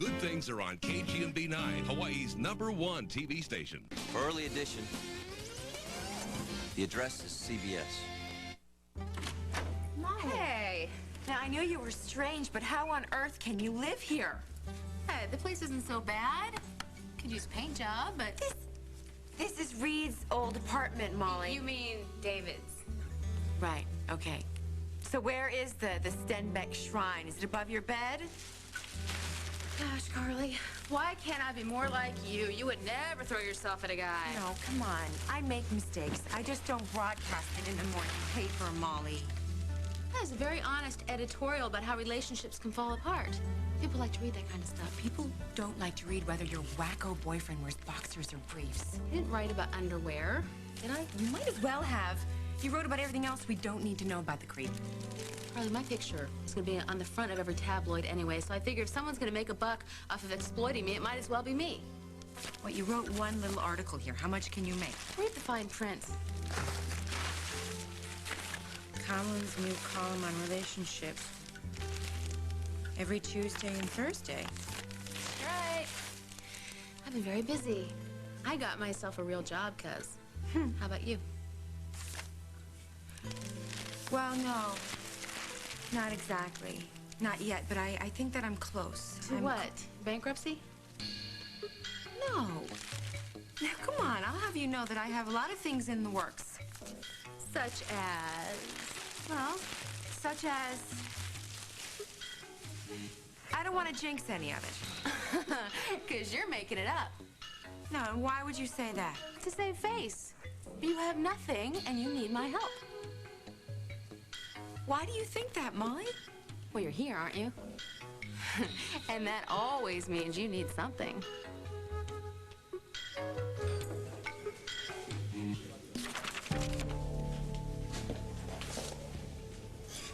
Good things are on KGMB9, Hawaii's #1 TV station. For early edition, the address is CBS. Hey, now I knew you were strange, but how on earth can you live here? Hey, the place isn't so bad. Could use a paint job, but... This is Reed's old apartment, Molly. You mean David's? Right, okay. So where is the Stenbeck Shrine? Is it above your bed? Gosh, Carly, why can't I be more like you? You would never throw yourself at a guy. No, come on. I make mistakes. I just don't broadcast it in the morning paper, Molly. There's a very honest editorial about how relationships can fall apart. People like to read that kind of stuff. People don't like to read whether your wacko boyfriend wears boxers or briefs. I didn't write about underwear, did I? You might as well have. You wrote about everything else we don't need to know about the creep. Carly, my picture is going to be on the front of every tabloid anyway, so I figure if someone's going to make a buck off of exploiting me, it might as well be me. What, you wrote one little article here. How much can you make? Read the fine print. Colin's new column on relationships. Every Tuesday and Thursday. Right. I've been very busy. I got myself a real job, cuz. How about you? Well, no. Not exactly. Not yet, but I think that I'm close. To what? Bankruptcy? No. Now, come on. I'll have you know that I have a lot of things in the works. Such as... Well, such as... I don't want to jinx any of it. Because you're making it up. No, and why would you say that? To save face. You have nothing, and you need my help. Why do you think that, Molly? Well, you're here, aren't you? And that always means you need something.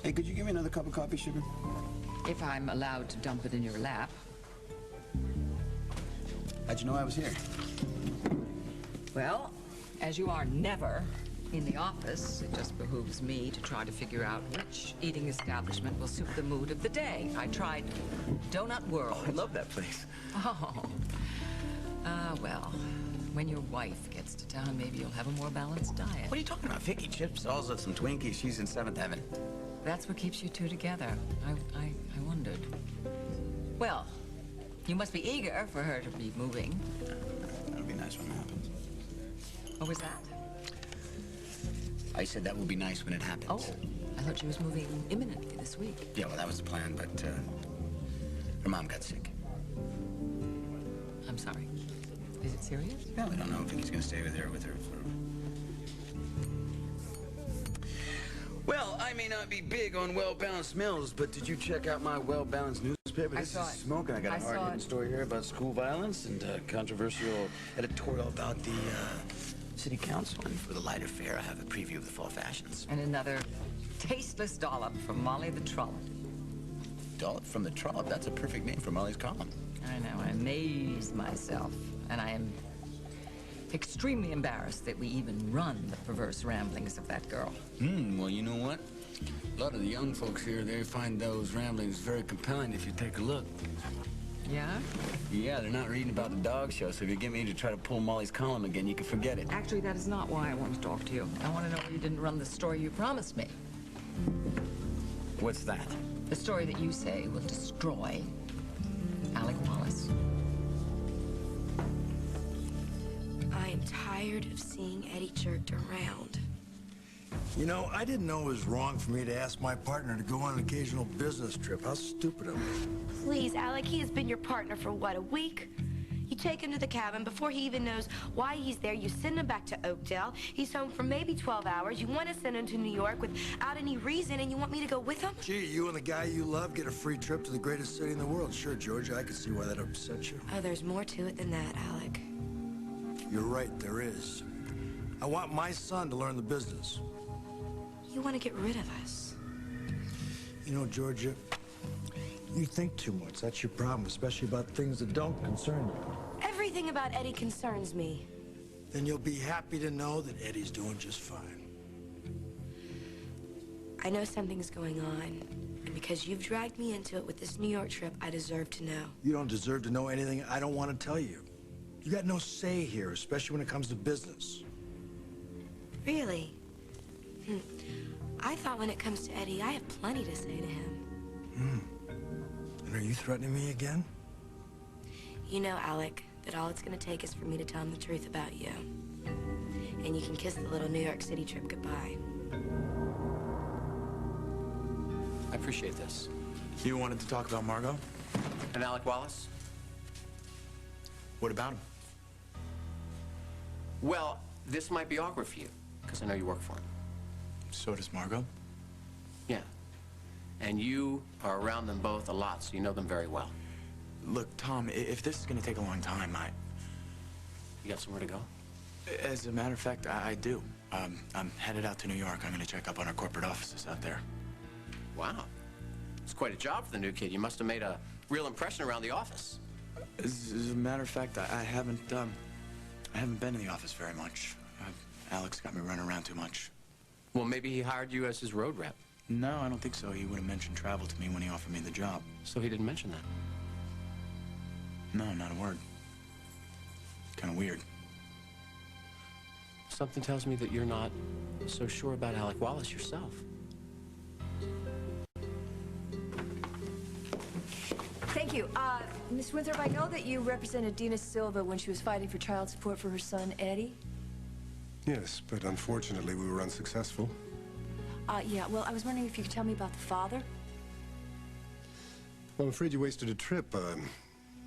Hey, could you give me another cup of coffee, sugar? If I'm allowed to dump it in your lap. How'd you know I was here? Well, as you are never in the office, it just behooves me to try to figure out which eating establishment will suit the mood of the day. I tried Donut World. Oh, I love that place. Oh. Well, when your wife gets to town, maybe you'll have a more balanced diet. What are you talking about? Vicky chips, salsa, some Twinkies. She's in seventh heaven. That's what keeps you two together. I wondered. Well, you must be eager for her to be moving. That'll be nice when it happens. What was that? I said that will be nice when it happens. Oh, I thought she was moving imminently this week. Yeah, well, that was the plan, but her mom got sick. I'm sorry. Is it serious? Well, I don't know if Vicky's gonna stay with her for... Well, I may not be big on well-balanced meals, but did you check out my well-balanced newspaper? I This saw is it. Smoking. I got I a saw hard-hitting it. story here about school violence and a controversial editorial about the city council. And for the lighter fare, I have a preview of the fall fashions. And another tasteless dollop from Molly the Trollop. Dollop from the Trollop. That's a perfect name for Molly's column. I know, I amazed myself. And I am extremely embarrassed that we even run the perverse ramblings of that girl. Well, you know what? A lot of the young folks here, they find those ramblings very compelling if you take a look. Yeah? Yeah, they're not reading about the dog show, so if you get me to try to pull Molly's column again, you can forget it. Actually, that is not why I want to talk to you. I want to know why you didn't run the story you promised me. What's that? The story that you say will destroy Alec Wallace. I am tired of seeing Eddie jerked around. You know, I didn't know it was wrong for me to ask my partner to go on an occasional business trip. How stupid of me. Please, Alec, he has been your partner for, what, a week? You take him to the cabin before he even knows why he's there. You send him back to Oakdale. He's home for maybe 12 hours. You want to send him to New York without any reason, and you want me to go with him? Gee, you and the guy you love get a free trip to the greatest city in the world. Sure, Georgia, I can see why that upsets you. Oh, there's more to it than that, Alec. You're right, there is. I want my son to learn the business. You want to get rid of us. You know, Georgia, you think too much. That's your problem, especially about things that don't concern you. Everything about Eddie concerns me. Then you'll be happy to know that Eddie's doing just fine. I know something's going on, and because you've dragged me into it with this New York trip, I deserve to know. You don't deserve to know anything I don't want to tell you. You got no say here, especially when it comes to business. Really? I thought when it comes to Eddie, I have plenty to say to him. And are you threatening me again? You know, Alec, that all it's gonna take is for me to tell him the truth about you. And you can kiss the little New York City trip goodbye. I appreciate this. You wanted to talk about Margot? And Alec Wallace? What about him? Well, this might be awkward for you, because I know you work for him. So does Margot? Yeah. And you are around them both a lot, so you know them very well. Look, Tom, if this is going to take a long time, You got somewhere to go? As a matter of fact, I do. I'm headed out to New York. I'm going to check up on our corporate offices out there. Wow. It's quite a job for the new kid. You must have made a real impression around the office. As a matter of fact, I haven't been in the office very much. Alex got me running around too much. Well, maybe he hired you as his road rep. No, I don't think so. He would have mentioned travel to me when he offered me the job. So he didn't mention that? No, not a word. Kind of weird. Something tells me that you're not so sure about Alec Wallace yourself. Thank you. Miss Winthrop, I know that you represented Dina Silva when she was fighting for child support for her son, Eddie. Yes, but unfortunately we were unsuccessful. Yeah, well, I was wondering if you could tell me about the father. Well, I'm afraid you wasted a trip.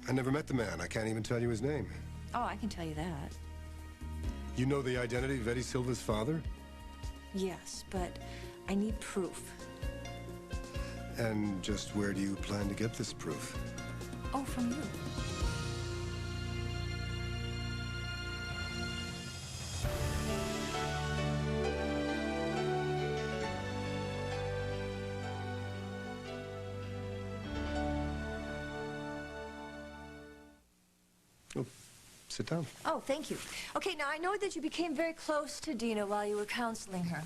I never met the man. I can't even tell you his name. Oh, I can tell you that. You know the identity of Eddie Silva's father? Yes, but I need proof. And just where do you plan to get this proof? Oh, from you. Oh, sit down. Oh, thank you. Okay, now I know that you became very close to Dina while you were counseling her.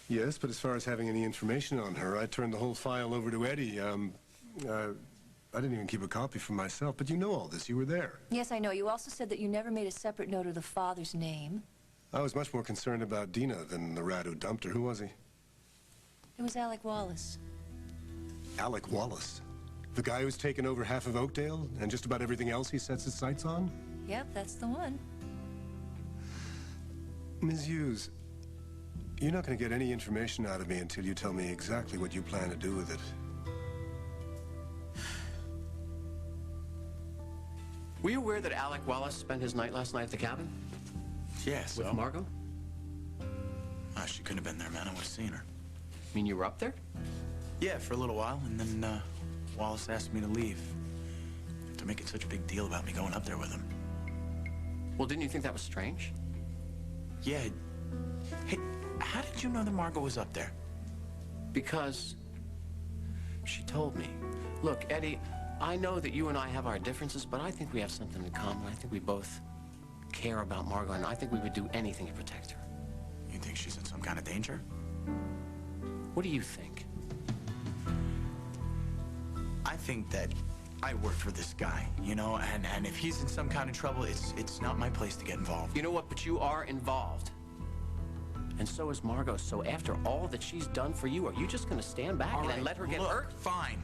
Yes, but as far as having any information on her, I turned the whole file over to Eddie. I didn't even keep a copy for myself, but you know all this. You were there. Yes, I know. You also said that you never made a separate note of the father's name. I was much more concerned about Dina than the rat who dumped her. Who was he? It was Alec Wallace. Alec Wallace? The guy who's taken over half of Oakdale and just about everything else he sets his sights on? Yep, that's the one. Ms. Hughes, you're not going to get any information out of me until you tell me exactly what you plan to do with it. Were you aware that Alec Wallace spent his night last night at the cabin? Yes. With Margot? She couldn't have been there, man. I would have seen her. You mean you were up there? Yeah, for a little while, and then Wallace asked me to leave. They're making such a big deal about me going up there with him. Well, didn't you think that was strange? Yeah. Hey, how did you know that Margot was up there? Because she told me. Look, Eddie, I know that you and I have our differences, but I think we have something in common. I think we both care about Margot, and I think we would do anything to protect her. You think she's in some kind of danger? What do you think? I think that I work for this guy, you know, and if he's in some kind of trouble, it's not my place to get involved. You know what? But you are involved. And so is Margot. So after all that she's done for you, are you just going to stand back and let her get hurt? Fine.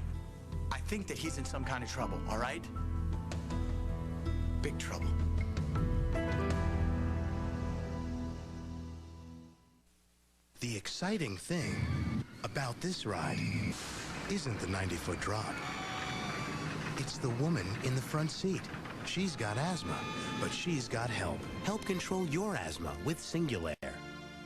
I think that he's in some kind of trouble, all right? Big trouble. The exciting thing about this ride isn't the 90-foot drop. It's the woman in the front seat. She's got asthma, but she's got help. Help control your asthma with Singulair.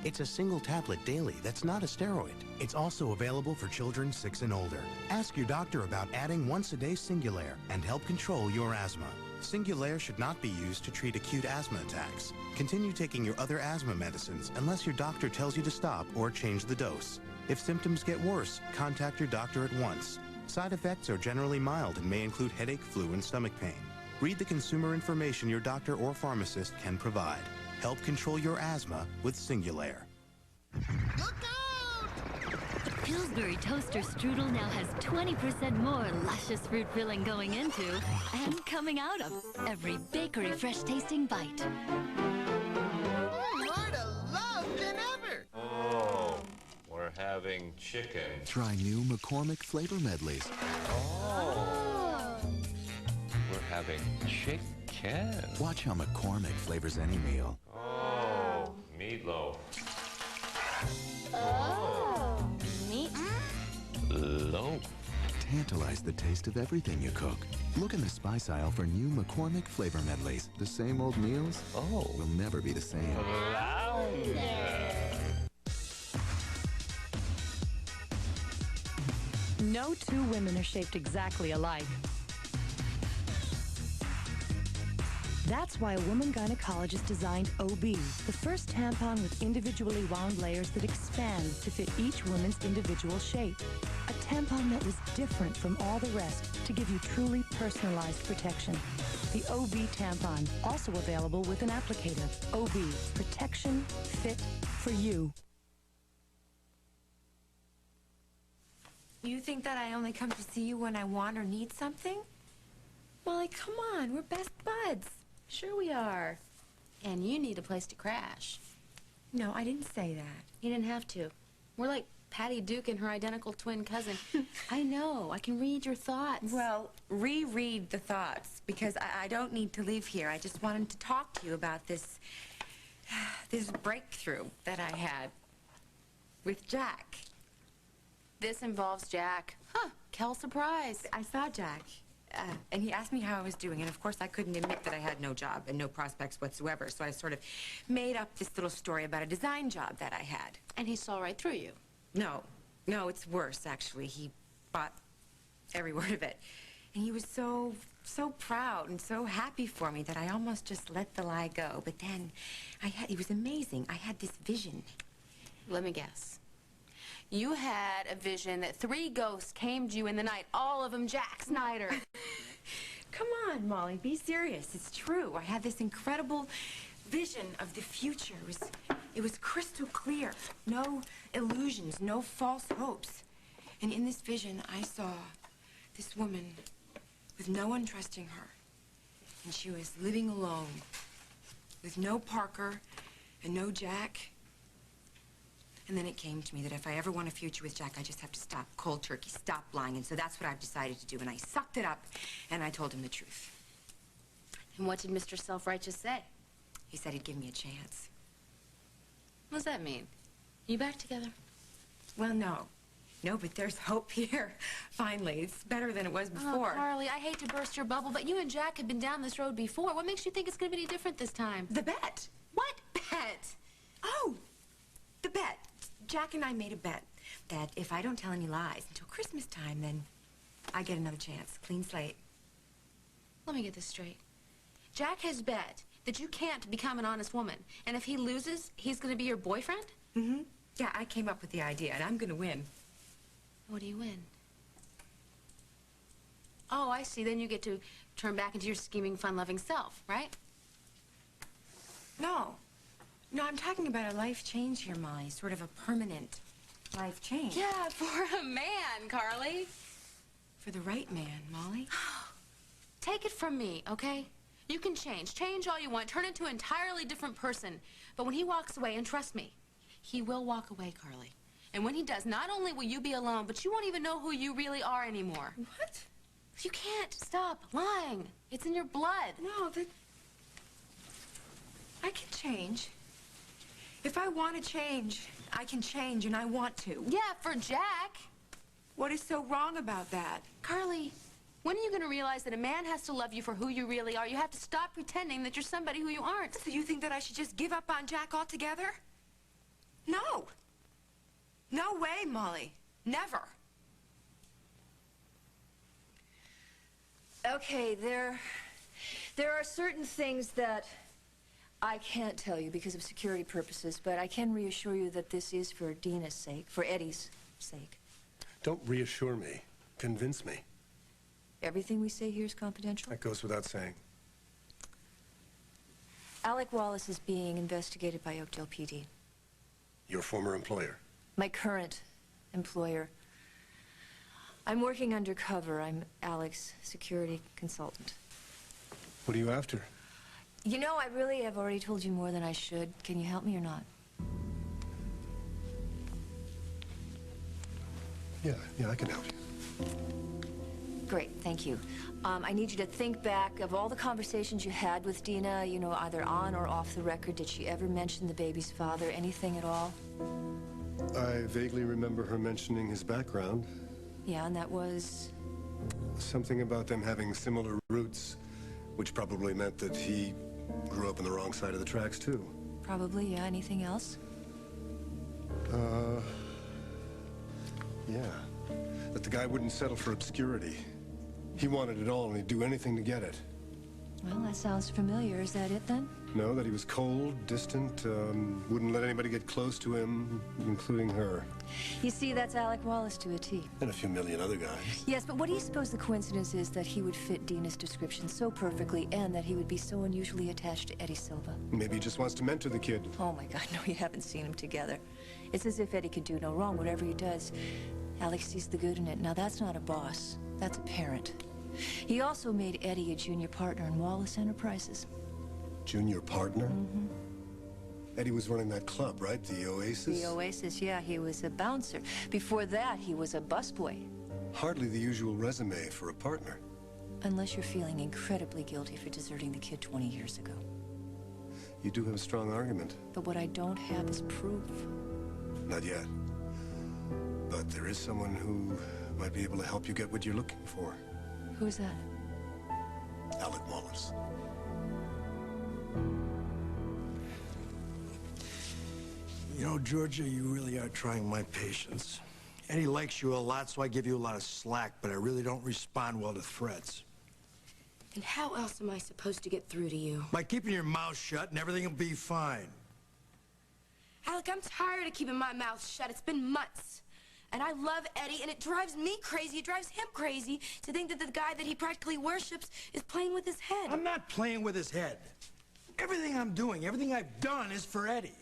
It's a single tablet daily that's not a steroid. It's also available for children 6 and older. Ask your doctor about adding once-a-day Singulair and help control your asthma. Singulair should not be used to treat acute asthma attacks. Continue taking your other asthma medicines unless your doctor tells you to stop or change the dose. If symptoms get worse, contact your doctor at once. Side effects are generally mild and may include headache, flu, and stomach pain. Read the consumer information your doctor or pharmacist can provide. Help control your asthma with Singulair. Look out! Pillsbury Toaster Strudel now has 20% more luscious fruit filling going into and coming out of every bakery fresh-tasting bite. Marta loved than ever. Oh, we're having chicken. Try new McCormick flavor medleys. Oh. We're having chicken. Watch how McCormick flavors any meal. Oh, meatloaf. Oh. Meat? Loaf. Tantalize the taste of everything you cook. Look in the spice aisle for new McCormick flavor medleys. The same old meals will never be the same. No two women are shaped exactly alike. That's why a woman gynecologist designed OB, the first tampon with individually wound layers that expand to fit each woman's individual shape. A tampon that was different from all the rest to give you truly personalized protection. The OB tampon, also available with an applicator. OB, protection fit for you. You think that I only come to see you when I want or need something? Molly, come on, we're best buds. Sure we are. And you need a place to crash. No, I didn't say that. You didn't have to. We're like Patty Duke and her identical twin cousin. I know. I can read your thoughts. Well, reread the thoughts, because I don't need to leave here. I just wanted to talk to you about this breakthrough that I had with Jack. This involves Jack. Huh. Kel surprise. I saw Jack. And he asked me how I was doing, and of course I couldn't admit that I had no job and no prospects whatsoever, so I sort of made up this little story about a design job that I had. And he saw right through you. No, it's worse, actually. He bought every word of it. And he was so proud and so happy for me that I almost just let the lie go. But then, it was amazing. I had this vision. Let me guess. You had a vision that 3 ghosts came to you in the night, all of them Jack Snyder. Come on, Molly, be serious. It's true. I had this incredible vision of the future. It was crystal clear. No illusions, no false hopes. And in this vision, I saw this woman with no one trusting her. And she was living alone with no Parker and no Jack. And then it came to me that if I ever want a future with Jack, I just have to stop cold turkey, stop lying. And so that's what I've decided to do. And I sucked it up, and I told him the truth. And what did Mr. Self-Righteous say? He said he'd give me a chance. What does that mean? You back together? Well, no. No, but there's hope here. Finally, it's better than it was before. Oh, Carly, I hate to burst your bubble, but you and Jack have been down this road before. What makes you think it's going to be any different this time? The bet. What bet? Oh, the bet. Jack and I made a bet that if I don't tell any lies until Christmas time, then I get another chance. Clean slate. Let me get this straight. Jack has bet that you can't become an honest woman, and if he loses, he's going to be your boyfriend? Mm-hmm. Yeah, I came up with the idea, and I'm going to win. What do you win? Oh, I see. Then you get to turn back into your scheming, fun-loving self, right? No, I'm talking about a life change here, Molly. Sort of a permanent life change. Yeah, for a man, Carly. For the right man, Molly. Take it from me, okay? You can change all you want, turn into an entirely different person. But when he walks away, and trust me, he will walk away, Carly. And when he does, not only will you be alone, but you won't even know who you really are anymore. What? You can't stop lying. It's in your blood. No, I can change. If I want to change, I can change, and I want to. Yeah, for Jack. What is so wrong about that? Carly, when are you going to realize that a man has to love you for who you really are? You have to stop pretending that you're somebody who you aren't. So you think that I should just give up on Jack altogether? No. No way, Molly. Never. Okay, there are certain things that I can't tell you because of security purposes, but I can reassure you that this is for Dina's sake, for Eddie's sake. Don't reassure me. Convince me. Everything we say here is confidential? That goes without saying. Alec Wallace is being investigated by Oakdale PD. Your former employer? My current employer. I'm working undercover. I'm Alec's security consultant. What are you after? You know, I really have already told you more than I should. Can you help me or not? Yeah, I can help you. Great, thank you. I need you to think back of all the conversations you had with Dina, you know, either on or off the record. Did she ever mention the baby's father? Anything at all? I vaguely remember her mentioning his background. Yeah, and that was? Something about them having similar roots, which probably meant that he grew up on the wrong side of the tracks, too. Probably, yeah. Anything else? Yeah. That the guy wouldn't settle for obscurity. He wanted it all, and he'd do anything to get it. Well, that sounds familiar. Is that it, then? No, that he was cold, distant, wouldn't let anybody get close to him, including her. You see, that's Alec Wallace to a T. And a few million other guys. Yes, but what do you suppose the coincidence is that he would fit Dina's description so perfectly and that he would be so unusually attached to Eddie Silva? Maybe he just wants to mentor the kid. Oh, my God, no, you haven't seen them together. It's as if Eddie could do no wrong. Whatever he does, Alec sees the good in it. Now, that's not a boss. That's a parent. He also made Eddie a junior partner in Wallace Enterprises. Junior partner? Mm-hmm. Eddie was running that club, right? The Oasis? The Oasis, yeah. He was a bouncer. Before that, he was a busboy. Hardly the usual resume for a partner. Unless you're feeling incredibly guilty for deserting the kid 20 years ago. You do have a strong argument. But what I don't have is proof. Not yet. But there is someone who might be able to help you get what you're looking for. Who's that? Alec Wallace. You know, Georgia, you really are trying my patience. Eddie likes you a lot, so I give you a lot of slack, but I really don't respond well to threats. And how else am I supposed to get through to you? By keeping your mouth shut and everything will be fine. Alec, I'm tired of keeping my mouth shut. It's been months. And I love Eddie, and it drives me crazy. It drives him crazy to think that the guy that he practically worships is playing with his head. I'm not playing with his head. Everything I'm doing, everything I've done is for Eddie.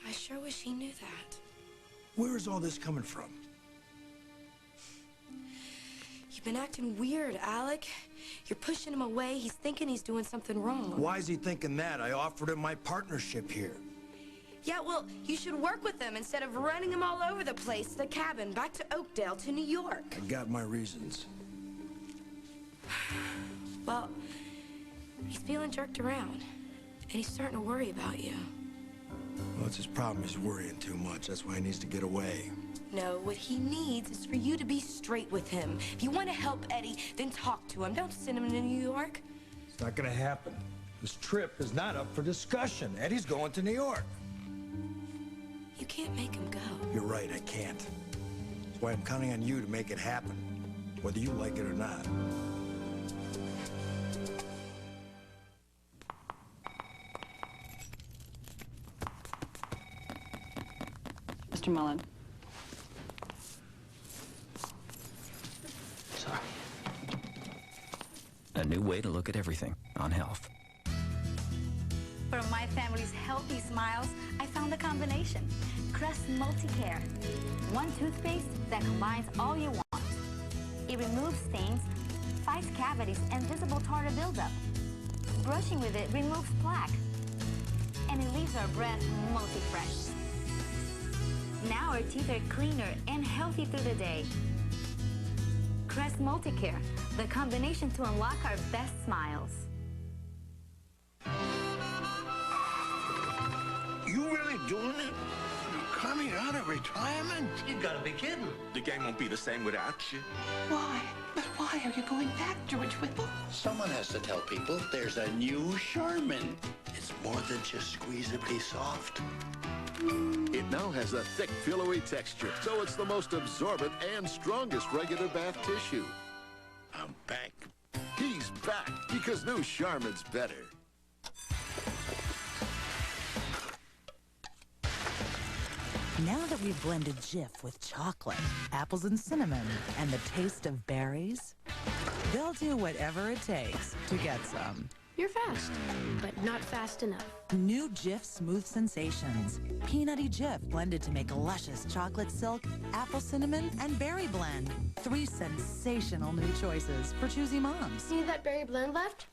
I sure wish he knew that. Where is all this coming from? You've been acting weird, Alec. You're pushing him away. He's thinking he's doing something wrong. Why is he thinking that? I offered him my partnership here. Yeah, well, you should work with him instead of running him all over the place, to the cabin, back to Oakdale, to New York. I got my reasons. Well, he's feeling jerked around, and he's starting to worry about you. Well, that's his problem. He's worrying too much. That's why he needs to get away. No, what he needs is for you to be straight with him. If you want to help Eddie, then talk to him. Don't send him to New York. It's not gonna happen. This trip is not up for discussion. Eddie's going to New York. You can't make him go. You're right, I can't. That's why I'm counting on you to make it happen, whether you like it or not. Mr. Mullen. Sorry. A new way to look at everything on health. For my family's healthy smiles, I found a combination. Crest Multicare. One toothpaste that combines all you want. It removes stains, fights cavities and visible tartar buildup. Brushing with it removes plaque. And it leaves our breath multi-fresh. Now our teeth are cleaner and healthy through the day. Crest Multicare, the combination to unlock our best smiles. You really doing it? You're coming out of retirement? You gotta be kidding. The game won't be the same without you. Why? But why are you going back, George Whipple? Someone has to tell people there's a new Charmin. It's more than just squeezably soft. It now has a thick, pillowy texture, so it's the most absorbent and strongest regular bath tissue. I'm back. He's back because new Charmin's better. Now that we've blended Jif with chocolate, apples and cinnamon, and the taste of berries, they'll do whatever it takes to get some. You're fast, but not fast enough. New Jif Smooth Sensations. Peanutty Jif blended to make luscious chocolate silk, apple cinnamon, and berry blend. 3 sensational new choices for choosy moms. Need that berry blend left?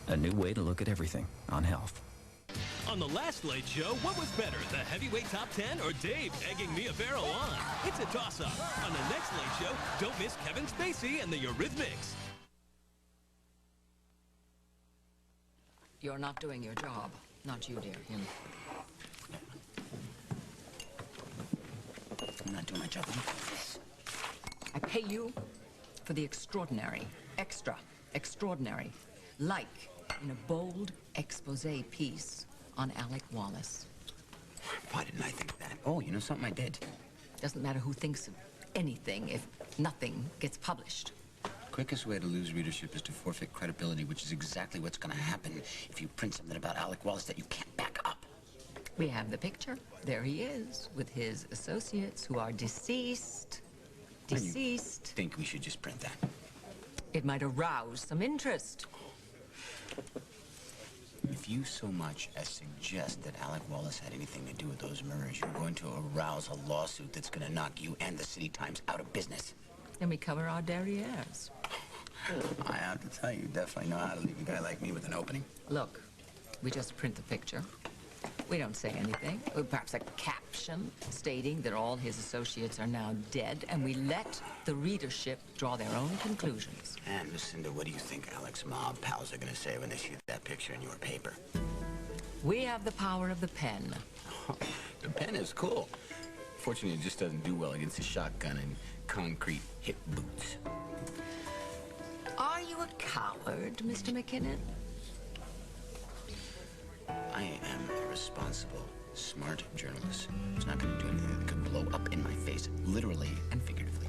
A new way to look at everything on health. On the last Late Show, what was better, the heavyweight top 10 or Dave egging Mia Farrow on? It's a toss-up. On the next Late Show, don't miss Kevin Spacey and the Eurythmics. You're not doing your job. Not you, dear. Him. I'm not doing my job. I pay you for the extraordinary, extraordinary, like in a bold expose piece on Alec Wallace. Why didn't I think of that? Oh, you know something? I did. Doesn't matter who thinks of anything if nothing gets published. Quickest way to lose readership is to forfeit credibility, which is exactly what's going to happen if you print something about Alec Wallace that you can't back up. We have the picture. There he is with his associates who are deceased. Deceased. I think we should just print that. It might arouse some interest. If you so much as suggest that Alec Wallace had anything to do with those murders, you're going to arouse a lawsuit that's going to knock you and the City Times out of business. Then we cover our derrieres. I have to tell you, you definitely know how to leave a guy like me with an opening. Look, we just print the picture. We don't say anything. Perhaps a caption stating that all his associates are now dead, and we let the readership draw their own conclusions. And Lucinda, what do you think Alec's mob pals are going to say when they see that picture in your paper? We have the power of the pen. The pen is cool. Fortunately, it just doesn't do well against a shotgun and concrete hip boots. Are you a coward, Mr. McKinnon? I am a responsible, smart journalist who's not going to do anything that could blow up in my face, literally and figuratively.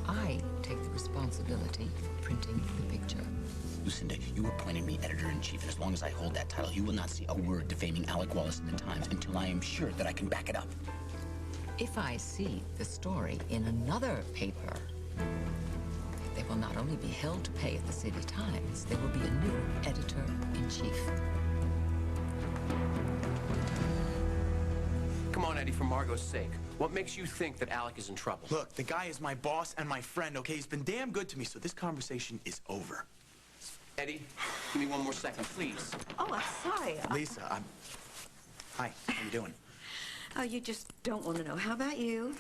I take the responsibility for printing the picture. Lucinda, you appointed me editor-in-chief, and as long as I hold that title, you will not see a word defaming Alec Wallace in the Times until I am sure that I can back it up. If I see the story in another paper, they will not only be held to pay at the City Times, there will be a new editor-in-chief. Come on, Eddie, for Margot's sake. What makes you think that Alec is in trouble? Look, the guy is my boss and my friend, okay? He's been damn good to me, so this conversation is over. Eddie, give me one more second, please. Oh, I'm sorry. Lisa, Hi, how you doing? Oh, you just don't want to know. How about you?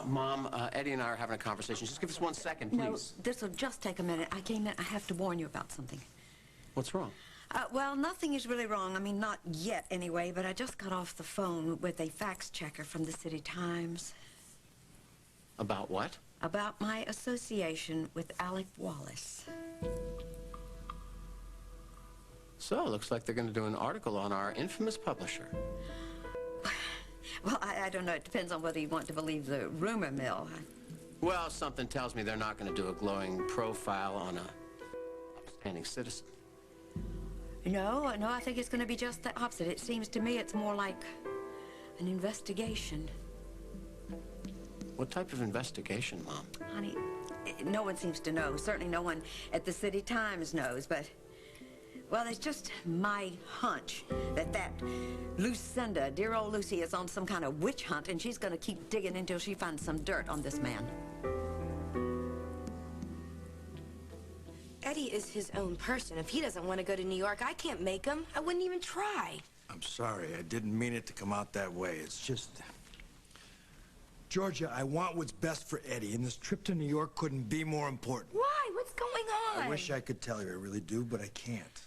Mom, Eddie and I are having a conversation. Just give us 1 second, please. No, this will just take a minute. I came in. I have to warn you about something. What's wrong? Well, nothing is really wrong. I mean, not yet anyway, but I just got off the phone with a fact checker from the City Times. About what? About my association with Alec Wallace. So, looks like they're going to do an article on our infamous publisher. Well, I don't know. It depends on whether you want to believe the rumor mill. Well, something tells me they're not going to do a glowing profile on a upstanding citizen. No, I think it's going to be just the opposite. It seems to me it's more like an investigation. What type of investigation, Mom? Honey, no one seems to know. Certainly no one at the City Times knows, but... Well, it's just my hunch that Lucinda, dear old Lucy, is on some kind of witch hunt, and she's going to keep digging until she finds some dirt on this man. Eddie is his own person. If he doesn't want to go to New York, I can't make him. I wouldn't even try. I'm sorry. I didn't mean it to come out that way. It's just... Georgia, I want what's best for Eddie, and this trip to New York couldn't be more important. Why? What's going on? I wish I could tell you. I really do, but I can't.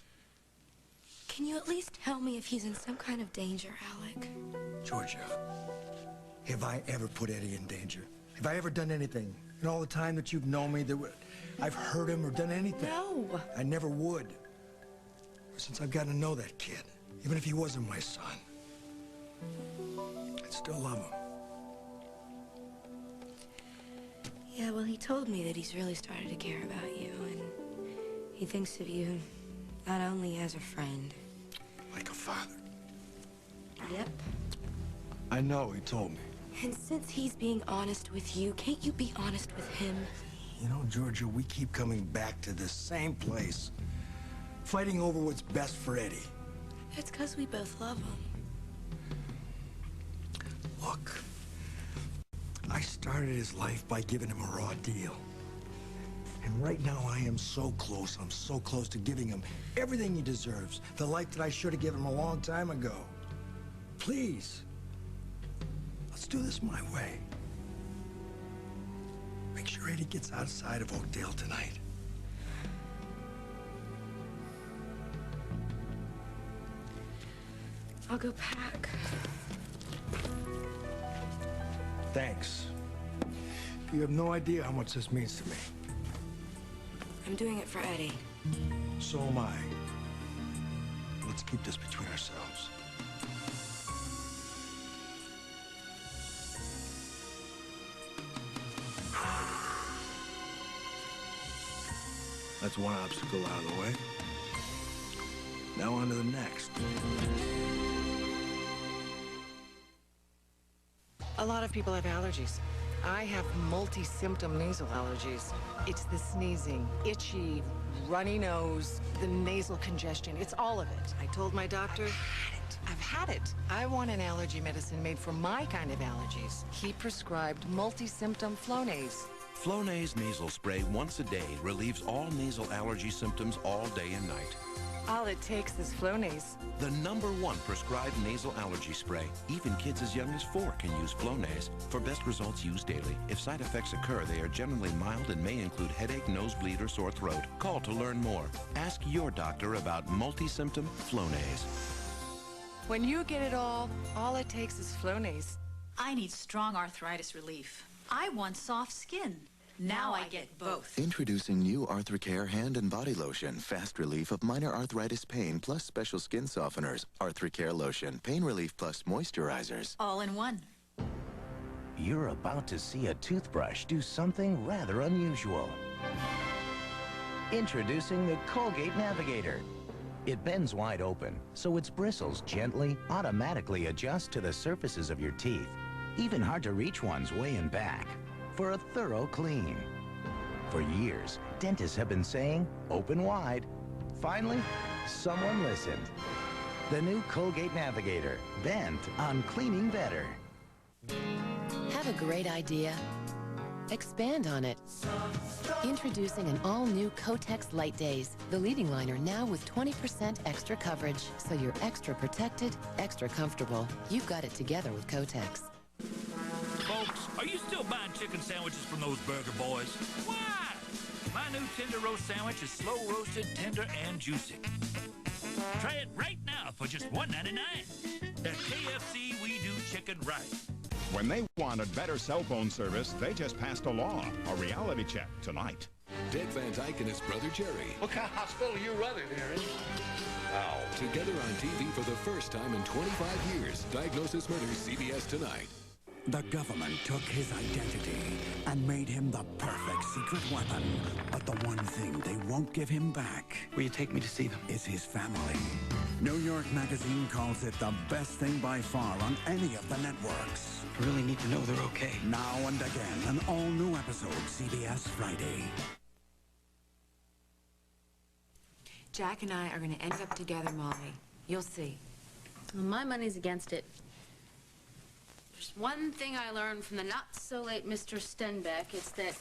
Can you at least tell me if he's in some kind of danger, Alec? Georgia, have I ever put Eddie in danger? Have I ever done anything in all the time that you've known me that I've hurt him or done anything? No. I never would. Since I've gotten to know that kid, even if he wasn't my son, I'd still love him. Yeah, well, he told me that he's really started to care about you, and he thinks of you Not only as a friend. Like a father. Yep. I know, he told me. And since he's being honest with you, can't you be honest with him? You know, Georgia, we keep coming back to this same place. Fighting over what's best for Eddie. It's because we both love him. Look, I started his life by giving him a raw deal. And right now I am so close. I'm so close to giving him everything he deserves. The life that I should have given him a long time ago. Please, let's do this my way. Make sure Eddie gets outside of Oakdale tonight. I'll go pack. Thanks. You have no idea how much this means to me. I'm doing it for Eddie. So am I. Let's keep this between ourselves. That's one obstacle out of the way. Now on to the next. A lot of people have allergies. I have multi-symptom nasal allergies. It's the sneezing, itchy, runny nose, the nasal congestion. It's all of it. I told my doctor, I've had it. I want an allergy medicine made for my kind of allergies. He prescribed multi-symptom Flonase. Flonase nasal spray once a day relieves all nasal allergy symptoms all day and night. All it takes is Flonase. The #1 prescribed nasal allergy spray. Even kids as young as 4 can use Flonase. For best results, use daily. If side effects occur, they are generally mild and may include headache, nosebleed, or sore throat. Call to learn more. Ask your doctor about multi-symptom Flonase. When you get it all it takes is Flonase. I need strong arthritis relief. I want soft skin. Now I get both. Introducing new Arthricare hand and body lotion. Fast relief of minor arthritis pain plus special skin softeners. Arthricare lotion. Pain relief plus moisturizers. All in one. You're about to see a toothbrush do something rather unusual. Introducing the Colgate Navigator. It bends wide open, so its bristles gently, automatically adjust to the surfaces of your teeth, even hard-to-reach ones way in back, for a thorough clean. For years, dentists have been saying, open wide. Finally, someone listened. The new Colgate Navigator, bent on cleaning better. Have a great idea? Expand on it. Introducing an all-new Kotex Light Days, the leading liner now with 20% extra coverage, so you're extra protected, extra comfortable. You've got it together with Kotex. Folks, are you still buying chicken sandwiches from those burger boys? Why? My new tender roast sandwich is slow roasted, tender, and juicy. Try it right now for just $1.99. At KFC, we do chicken right. When they wanted better cell phone service, they just passed a law. A reality check tonight. Dick Van Dyke and his brother Jerry. What kind of hospital are you running, Harry? Ow. Together on TV for the first time in 25 years. Diagnosis Murders, CBS tonight. The government took his identity and made him the perfect secret weapon. But the one thing they won't give him back... Will you take me to see them? ...is his family. New York Magazine calls it the best thing by far on any of the networks. I really need to know they're okay. Now and again, an all-new episode, CBS Friday. Jack and I are going to end up together, Molly. You'll see. Well, my money's against it. There's one thing I learned from the not-so-late Mr. Stenbeck. It's that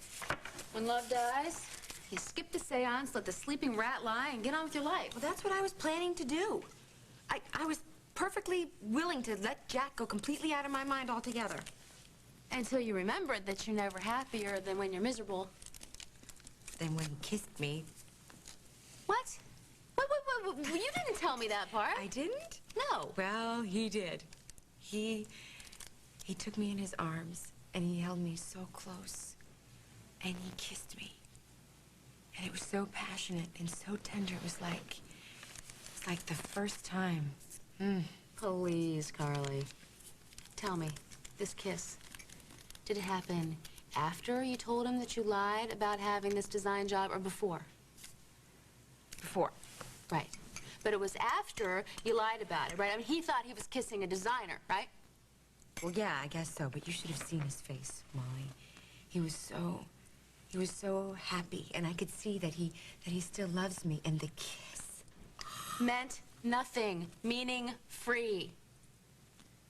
when love dies, you skip the seance, let the sleeping rat lie, and get on with your life. Well, that's what I was planning to do. I was perfectly willing to let Jack go completely out of my mind altogether. Until you remembered that you're never happier than when you're miserable. Then when he kissed me. What? What? You didn't tell me that part. I didn't? No. Well, he did. He took me in his arms, and he held me so close, and he kissed me. And it was so passionate and so tender. It was like the first time. Please, Carly. Tell me, this kiss, did it happen after you told him that you lied about having this design job or before? Before. Right. But it was after you lied about it, right? I mean, he thought he was kissing a designer, right? Well, yeah, I guess so, but you should have seen his face, Molly. He was so happy, and I could see that he still loves me, and the kiss meant nothing, meaning free.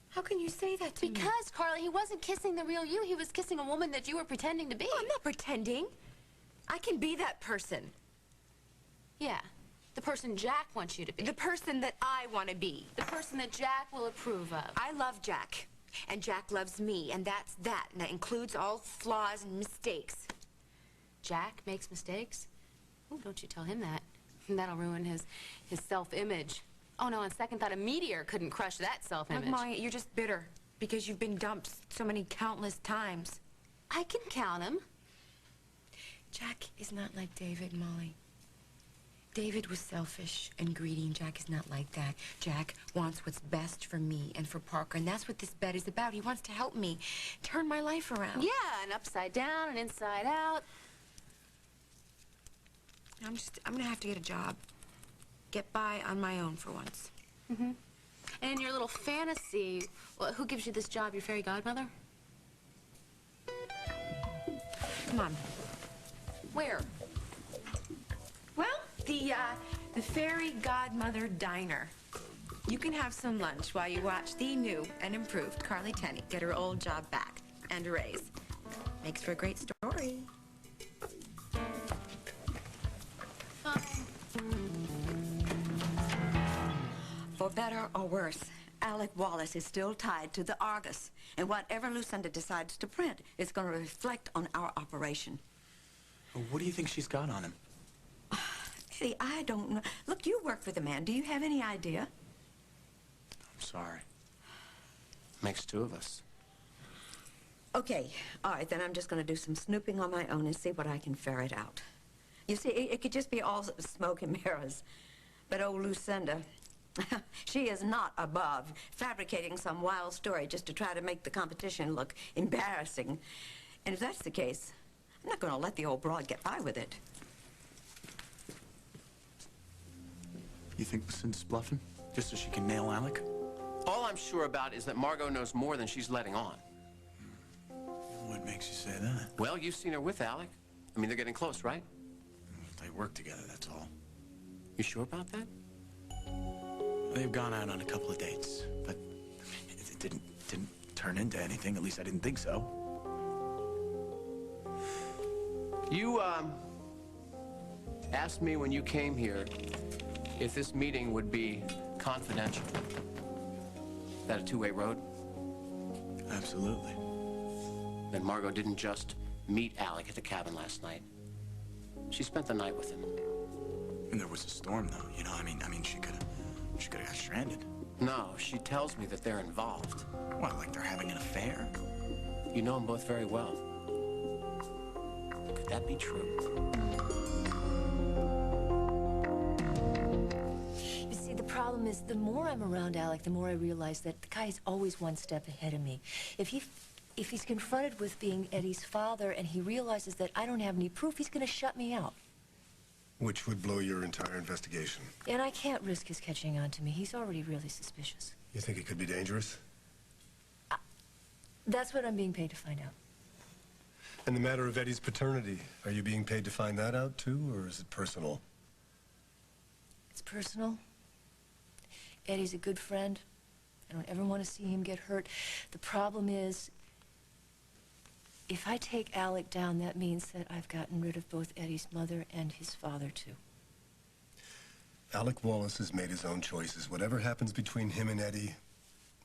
How can you say that to me? Because, Carly, he wasn't kissing the real you. He was kissing a woman that you were pretending to be. Oh, I'm not pretending. I can be that person. Yeah, the person Jack wants you to be. The person that I want to be. The person that Jack will approve of. I love Jack, and Jack loves me, and that's that. And that includes all flaws and mistakes. Jack makes mistakes? Oh, don't you tell him that. That'll ruin his self-image. Oh, no, on second thought, a meteor couldn't crush that self-image. Look, Molly, you're just bitter because you've been dumped so many countless times. I can count them. Jack is not like David, Molly. David was selfish and greedy, and Jack is not like that. Jack wants what's best for me and for Parker, and that's what this bet is about. He wants to help me turn my life around. Yeah, and upside down and inside out. I'm gonna have to get a job. Get by on my own for once. Mm-hmm. And in your little fantasy, well, who gives you this job? Your fairy godmother? Come on. Where? Well, the fairy godmother diner. You can have some lunch while you watch the new and improved Carly Tenney get her old job back and a raise. Makes for a great story. For better or worse, Alec Wallace is still tied to the Argus. And whatever Lucinda decides to print is going to reflect on our operation. Well, what do you think she's got on him? Eddie, I don't know. Look, you work for the man. Do you have any idea? I'm sorry. Makes two of us. Okay, all right, then I'm just going to do some snooping on my own and see what I can ferret out. You see, it could just be all smoke and mirrors. But old Lucinda, she is not above fabricating some wild story just to try to make the competition look embarrassing. And if that's the case, I'm not going to let the old broad get by with it. You think Lucinda's bluffing? Just so she can nail Alec? All I'm sure about is that Margot knows more than she's letting on. What makes you say that? Well, you've seen her with Alec. I mean, they're getting close, right? They work together, that's all. You sure about that? They've gone out on a couple of dates, but it didn't turn into anything. At least I didn't think so. You, asked me when you came here if this meeting would be confidential. Is that a two-way road? Absolutely. Then Margot didn't just meet Alec at the cabin last night. She spent the night with him. And there was a storm, though. You know, I mean, she could have got stranded. No, she tells me that they're involved. What, like they're having an affair? You know them both very well. Could that be true? You see, the problem is the more I'm around Alec, the more I realize that the guy's always one step ahead of me. If he's confronted with being Eddie's father and he realizes that I don't have any proof, he's going to shut me out. Which would blow your entire investigation. And I can't risk his catching on to me. He's already really suspicious. You think it could be dangerous? That's what I'm being paid to find out. And the matter of Eddie's paternity, are you being paid to find that out too, or is it personal? It's personal. Eddie's a good friend. I don't ever want to see him get hurt. The problem is, if I take Alec down, that means that I've gotten rid of both Eddie's mother and his father, too. Alec Wallace has made his own choices. Whatever happens between him and Eddie,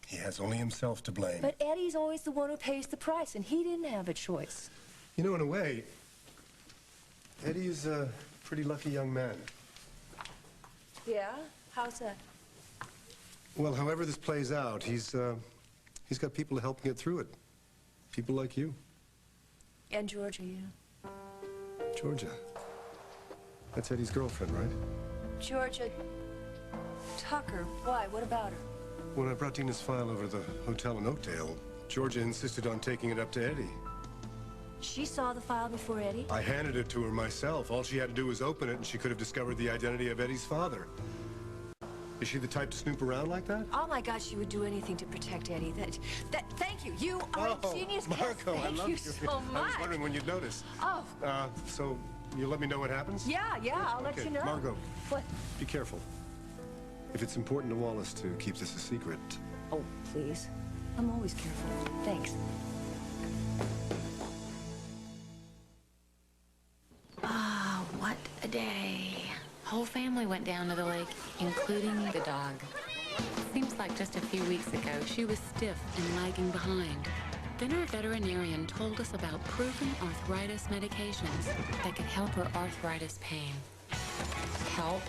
he has only himself to blame. But Eddie's always the one who pays the price, and he didn't have a choice. You know, in a way, Eddie is a pretty lucky young man. Yeah? How's that? Well, however this plays out, he's got people to help him get through it. People like you. And Georgia, yeah. Georgia. That's Eddie's girlfriend, right? Georgia Tucker. Why? What about her? When I brought Dina's file over to the hotel in Oakdale, Georgia insisted on taking it up to Eddie. She saw the file before Eddie? I handed it to her myself. All she had to do was open it, and she could have discovered the identity of Eddie's father. Is she the type to snoop around like that? Oh my God, she would do anything to protect Eddie. Thank you. You are a genius. Marco, Thank I love you so much. I was wondering when you'd notice. Oh. So you'll let me know what happens? Yeah, I'll let you know. Margot. What? Be careful. If it's important to Wallace to keep this a secret. Oh, please. I'm always careful. Thanks. Ah, what a day. Whole family went down to the lake, including the dog. Seems like just a few weeks ago, she was stiff and lagging behind. Then our veterinarian told us about proven arthritis medications that could help her arthritis pain. Help?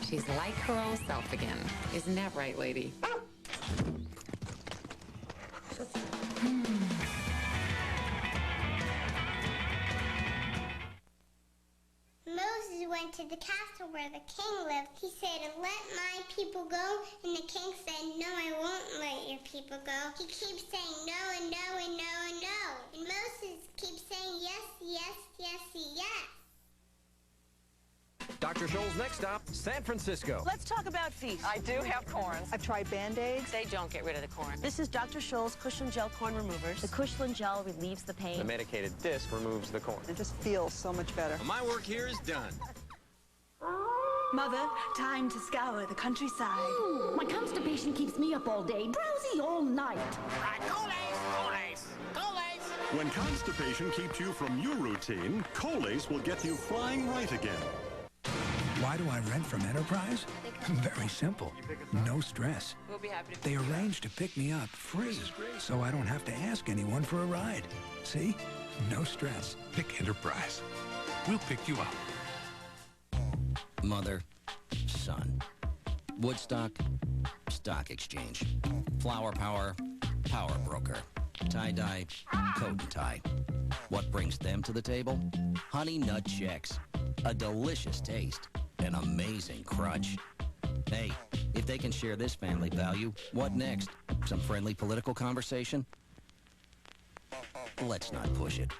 She's like her old self again. Isn't that right, lady? Moses went to the castle where the king lived. He said, "Let my people go," and the king said, "No, I won't let your people go." He keeps saying no and no and no and no. And Moses keeps saying yes, yes, yes, yes. Dr. Scholl's next stop, San Francisco. Let's talk about feet. I do have corns. I've tried Band-Aids. They don't get rid of the corn. This is Dr. Scholl's Cushland Gel Corn Removers. The Cushland Gel relieves the pain. The medicated disc removes the corn. It just feels so much better. My work here is done. Mother, time to scour the countryside. My constipation keeps me up all day, drowsy all night. When constipation keeps you from your routine, Colace will get you flying right again. Why do I rent from Enterprise? Very simple. No stress. We'll be happy to They arranged to pick me up free, so I don't have to ask anyone for a ride. See? No stress. Pick Enterprise. We'll pick you up. Mother, son. Woodstock, stock exchange. Flower power, power broker. Tie-dye, coat and tie. What brings them to the table? Honey Nut Checks. A delicious taste. An amazing crunch. Hey, if they can share this family value, what next? Some friendly political conversation? Let's not push it.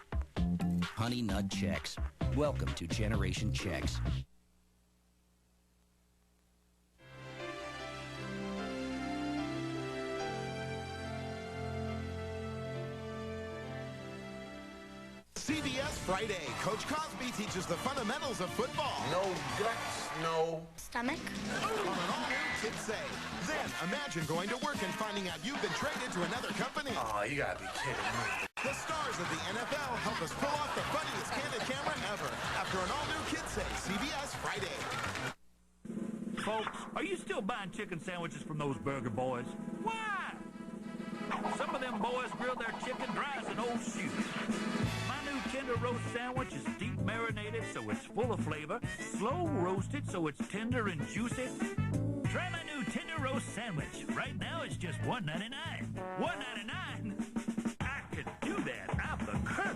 Honey Nut Checks. Welcome to Generation Checks. CBS Friday. Coach Cosby teaches the fundamentals of football. No guts, no stomach. On an all-new Kids Say. Then imagine going to work and finding out you've been traded to another company. Oh, you gotta be kidding me. The stars of the NFL help us pull off the funniest candid camera ever. After an all-new Kids Say, CBS Friday. Folks, are you still buying chicken sandwiches from those burger boys? Why? Some of them boys grill their chicken dry as an old shoe. My new tender roast sandwich is deep marinated so it's full of flavor, slow roasted so it's tender and juicy. Try my new tender roast sandwich. Right now it's just $1.99. $1.99? I could do that. I'm the colonel.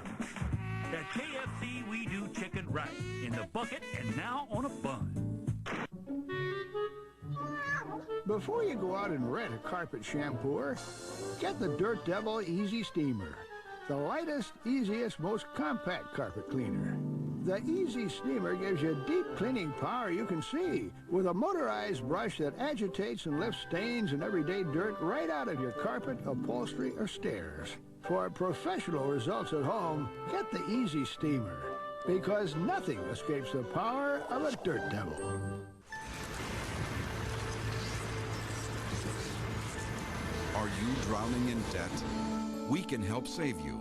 At KFC, we do chicken right. In the bucket and now on a bun. Before you go out and rent a carpet shampooer, get the Dirt Devil Easy Steamer. The lightest, easiest, most compact carpet cleaner. The Easy Steamer gives you deep cleaning power you can see, with a motorized brush that agitates and lifts stains and everyday dirt right out of your carpet, upholstery, or stairs. For professional results at home, get the Easy Steamer, because nothing escapes the power of a Dirt Devil. Are you drowning in debt? We can help save you.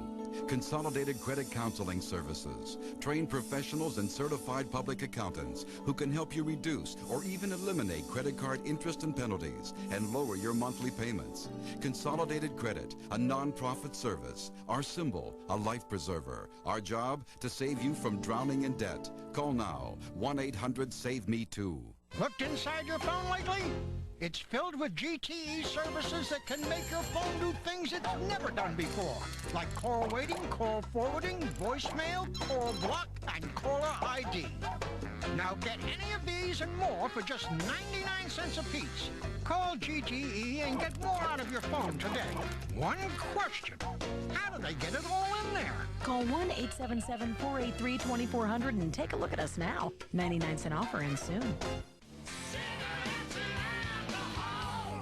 Consolidated Credit Counseling Services. Trained professionals and certified public accountants who can help you reduce or even eliminate credit card interest and penalties and lower your monthly payments. Consolidated Credit, a non-profit service. Our symbol, a life preserver. Our job, to save you from drowning in debt. Call now, 1-800-SAVE-ME-TOO. Looked inside your phone lately? It's filled with GTE services that can make your phone do things it's never done before. Like call waiting, call forwarding, voicemail, call block, and caller ID. Now get any of these TVs and more for just 99 cents a piece. Call GTE and get more out of your phone today. One question. How do they get it all in there? Call 1-877-483-2400 and take a look at us now. 99-cent offer ends soon.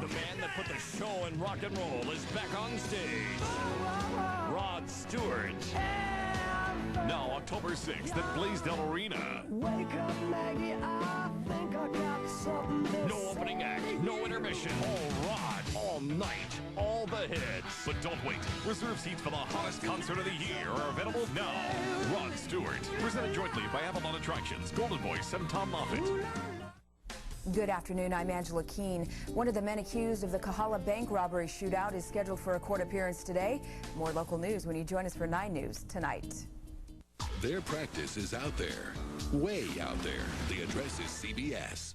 The band that put the show in rock and roll is back on stage. Rod Stewart. Now October 6th at Blaisdell Arena. Wake up, Maggie, I think I got something. No opening act, no intermission. All Rod, all night, all the hits. But don't wait. Reserve seats for the hottest concert of the year are available now. Rod Stewart, presented jointly by Avalon Attractions, Golden Voice, and Tom Moffitt. Good afternoon, I'm Angela Keene. One of the men accused of the Kahala bank robbery shootout is scheduled for a court appearance today. More local news when you join us for 9 News tonight. Their practice is out there, way out there. The address is CBS.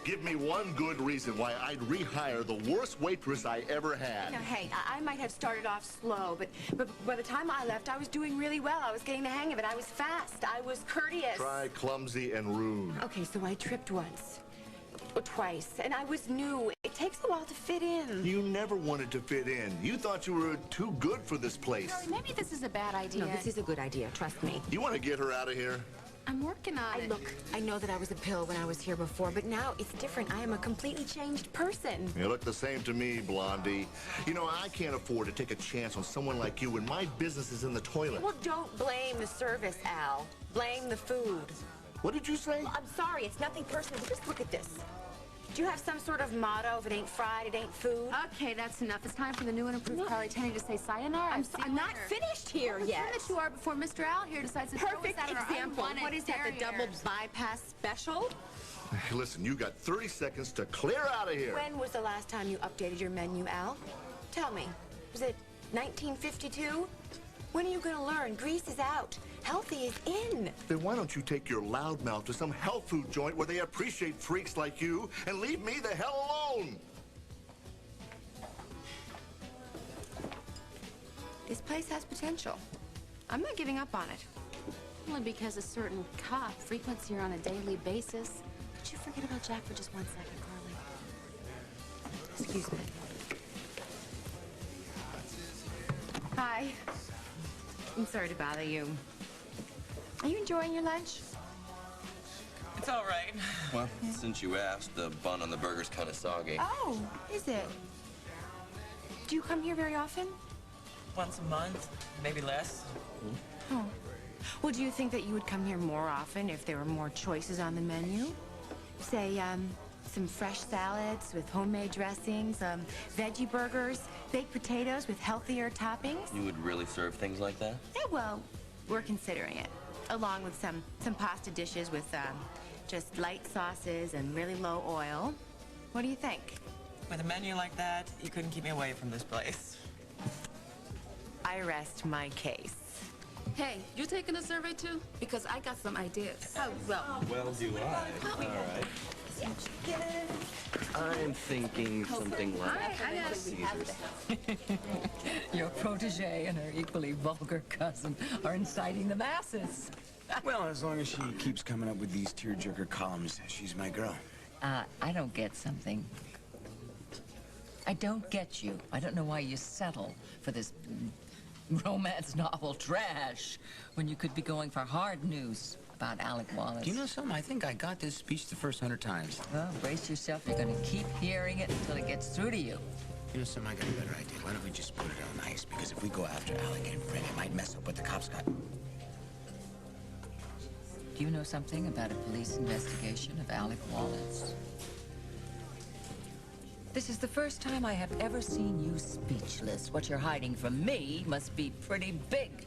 Give me one good reason why I'd rehire the worst waitress I ever had. Now, hey, I might have started off slow, but by the time I left, I was doing really well. I was getting the hang of it. I was fast. I was courteous. Try clumsy and rude. Okay, so I tripped once. Or twice, and I was new. It takes a while to fit in. You never wanted to fit in. You thought you were too good for this place. Maybe this is a bad idea. No, this is a good idea, trust me. You want to get her out of here? I'm working on it. Look, I know that I was a pill when I was here before, but now it's different. I am a completely changed person. You look the same to me, Blondie. You know, I can't afford to take a chance on someone like you when my business is in the toilet. Well, don't blame the service, Al. Blame the food. What did you say? Well, I'm sorry, it's nothing personal. Just look at this. Do you have some sort of motto? If it ain't fried, it ain't food? Okay, that's enough. It's time for the new and improved Carly Tenney to say sayonara. I'm not finished here yet. Sure that you are before Mr. Al here decides to Perfect example. What is that, the double bypass special? Hey, listen, you got 30 seconds to clear out of here. When was the last time you updated your menu, Al? Tell me. Was it 1952? When are you going to learn? Grease is out. Healthy is in. Then why don't you take your loudmouth to some health food joint where they appreciate freaks like you and leave me the hell alone? This place has potential. I'm not giving up on it. Only because a certain cop frequents here on a daily basis. Could you forget about Jack for just 1 second, Carly? Excuse me. Hi. I'm sorry to bother you. Are you enjoying your lunch? It's all right. Well, since you asked, the bun on the burger's kind of soggy. Oh, is it? Do you come here very often? Once a month, maybe less. Oh. Well, do you think that you would come here more often if there were more choices on the menu? Say, some fresh salads with homemade dressings, veggie burgers, baked potatoes with healthier toppings? You would really serve things like that? Yeah, well, we're considering it. Along with some pasta dishes with just light sauces and really low oil. What do you think? With a menu like that, you couldn't keep me away from this place. I rest my case. Hey, you taking the survey too? Because I got some ideas. Oh, well. Well, do I. All right. I'm thinking something like Caesar's. Your protege and her equally vulgar cousin are inciting the masses. Well, as long as she keeps coming up with these tearjerker columns, she's my girl. I don't get something. I don't get you. I don't know why you settle for this romance novel trash when you could be going for hard news about Alec Wallace. Do you know something? I think I got this speech the first 100 times. Well, brace yourself. You're going to keep hearing it until it gets through to you. You know something? I got a better idea. Why don't we just put it on ice? Because if we go after Alec and Fred, it might mess up what the cops got. Do you know something about a police investigation of Alec Wallace? This is the first time I have ever seen you speechless. What you're hiding from me must be pretty big.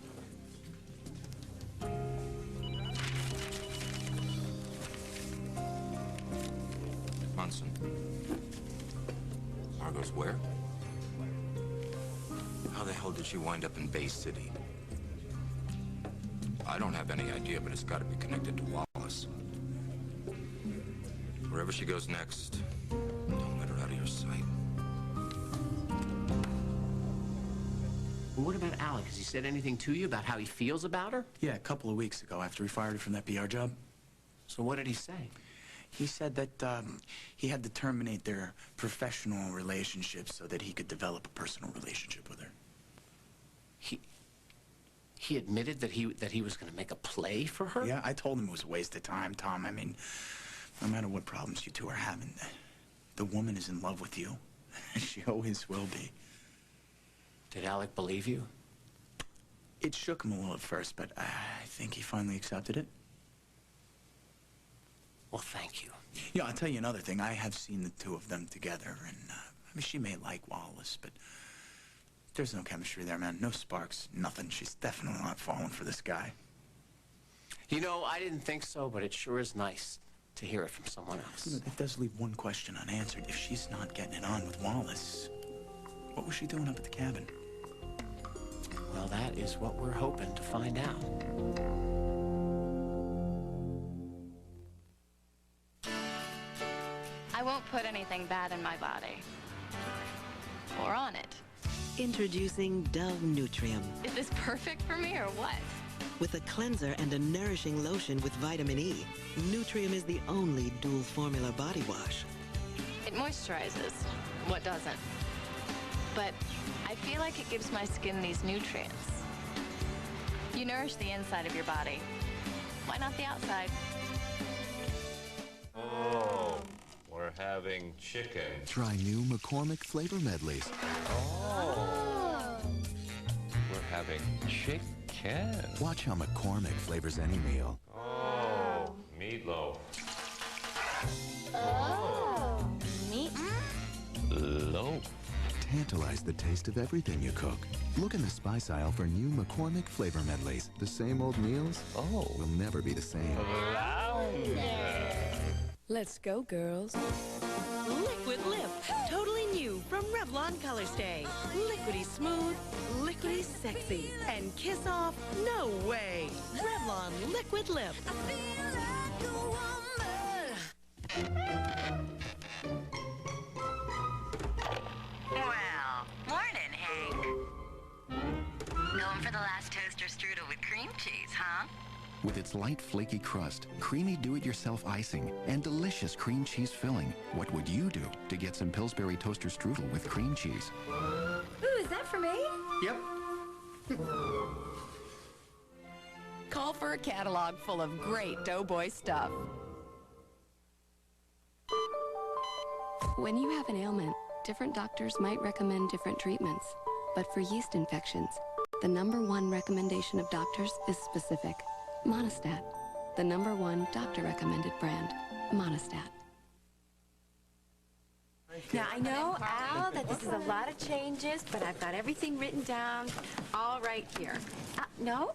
Munson. Margot's where? How the hell did she wind up in Bay City? I don't have any idea, but it's got to be connected to Wallace. Wherever she goes next, don't let her out of your sight. Well, what about Alec? Has he said anything to you about how he feels about her? Yeah, a couple of weeks ago after we fired her from that PR job. So what did he say? He said that he had to terminate their professional relationship so that he could develop a personal relationship with her. He admitted that he was going to make a play for her? Yeah, I told him it was a waste of time, Tom. I mean, no matter what problems you two are having, the woman is in love with you. She always will be. Did Alec believe you? It shook him a little at first, but I think he finally accepted it. Well, thank you. Yeah, I'll tell you another thing. I have seen the two of them together, and I mean, she may like Wallace, but there's no chemistry there, man. No sparks, nothing. She's definitely not falling for this guy. You know, I didn't think so, but it sure is nice to hear it from someone else. You know, that does leave one question unanswered. If she's not getting it on with Wallace, what was she doing up at the cabin? Well, that is what we're hoping to find out. I won't put anything bad in my body. Or on it. Introducing Dove Nutrium. Is this perfect for me or what? With a cleanser and a nourishing lotion with vitamin E, Nutrium is the only dual formula body wash. It moisturizes. What doesn't? But I feel like it gives my skin these nutrients. You nourish the inside of your body. Why not the outside? Oh, we're having chicken. Try new McCormick flavor medleys. Oh. We're having chicken. Watch how McCormick flavors any meal. Oh, meatloaf. Oh. Meat? Loaf. Tantalize the taste of everything you cook. Look in the spice aisle for new McCormick flavor medleys. The same old meals will never be the same. Let's go, girls. Liquid Lip. Totally new from Revlon Color Stay. Liquidy smooth, liquidy sexy. And kiss off? No way. Revlon Liquid Lip. Well, morning, Hank. Going for the last toaster strudel with cream cheese, huh? With its light, flaky crust, creamy do-it-yourself icing, and delicious cream cheese filling, what would you do to get some Pillsbury toaster strudel with cream cheese? Ooh, is that for me? Yep. Call for a catalog full of great Doughboy stuff. When you have an ailment, different doctors might recommend different treatments. But for yeast infections, the #1 recommendation of doctors is specific. Monistat, the #1 doctor-recommended brand. Monistat. Now, I know, Al, that this is a lot of changes, but I've got everything written down all right here. No,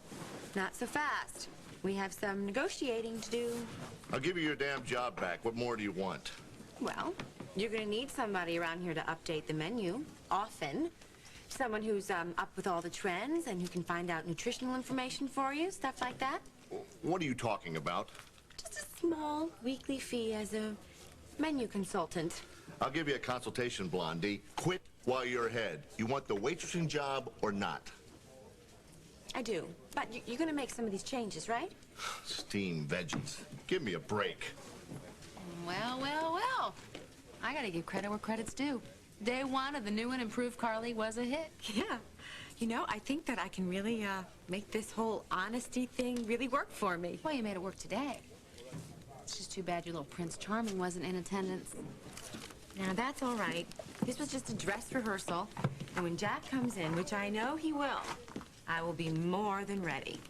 not so fast. We have some negotiating to do. I'll give you your damn job back. What more do you want? Well, you're going to need somebody around here to update the menu, often. Someone who's up with all the trends and who can find out nutritional information for you, stuff like that. What are you talking about? Just a small weekly fee as a menu consultant. I'll give you a consultation, Blondie. Quit while you're ahead. You want the waitressing job or not? I do. But you're going to make some of these changes, right? Steamed veggies. Give me a break. Well, well, well. I gotta give credit where credit's due. Day one of the new and improved Carly was a hit. Yeah. You know, I think that I can really make this whole honesty thing really work for me. Well, you made it work today. It's just too bad your little Prince Charming wasn't in attendance. Now, that's all right. This was just a dress rehearsal. And when Jack comes in, which I know he will, I will be more than ready.